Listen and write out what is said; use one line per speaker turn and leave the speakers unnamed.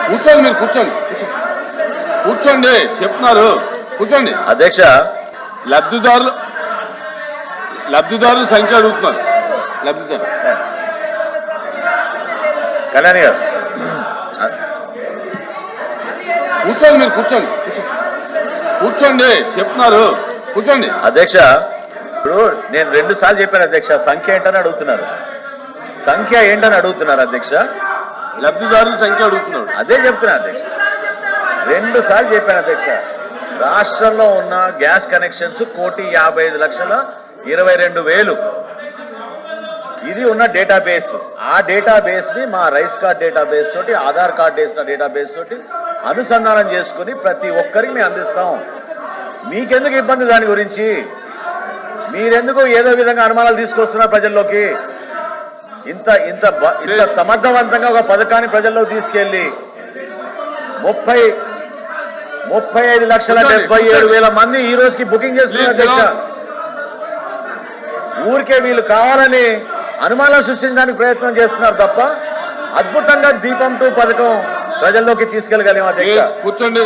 కూర్చోండి, మీరు కూర్చోండి, కూర్చోండి చెప్తున్నారు, కూర్చోండి.
అధ్యక్ష,
లబ్ధిదారుల సంఖ్య అడుగుతున్నారు. లబ్ధిదారు
కళ్యాణి గారు
కూర్చోండి, మీరు కూర్చోండి, కూర్చోండి చెప్తున్నారు, కూర్చోండి.
అధ్యక్ష, ఇప్పుడు నేను 2 సార్లు చెప్పాను అధ్యక్ష, సంఖ్య ఏంటని అడుగుతున్నారు. సంఖ్య ఏంటని అడుగుతున్నారు అధ్యక్ష.
లబ్ధిదారుల సంఖ్య అడుగుతున్నాడు.
అదే చెప్తున్నా అధ్యక్ష, 2 సార్లు చెప్పాను అధ్యక్ష. రాష్ట్రంలో ఉన్న గ్యాస్ కనెక్షన్స్ 1,55,22,000 ఇది ఉన్న డేటాబేస్. ఆ డేటాబేస్ ని మా రైస్ కార్డ్ డేటాబేస్ తోటి, ఆధార్ కార్డ్ వేసిన డేటాబేస్ తోటి అనుసంధానం చేసుకుని ప్రతి ఒక్కరికి మేము అందిస్తాం. మీకెందుకు ఇబ్బంది దాని గురించి? మీరెందుకు ఏదో విధంగా అనుమానాలు తీసుకొస్తున్నారు ప్రజల్లోకి? ఇంత ఇంత ఇంత సమర్థవంతంగా ఒక పథకాన్ని ప్రజల్లోకి తీసుకెళ్లి 35,77,000 మంది ఈ రోజుకి బుకింగ్ చేసుకున్నారు అధ్యక్ష. ఊరికే వీళ్ళు కావాలని అనుమానాలు సృష్టించడానికి ప్రయత్నం చేస్తున్నారు తప్ప అద్భుతంగా దీపం 2 పథకం ప్రజల్లోకి తీసుకెళ్లగలిగాం అధ్యక్ష.
కూర్చోండి.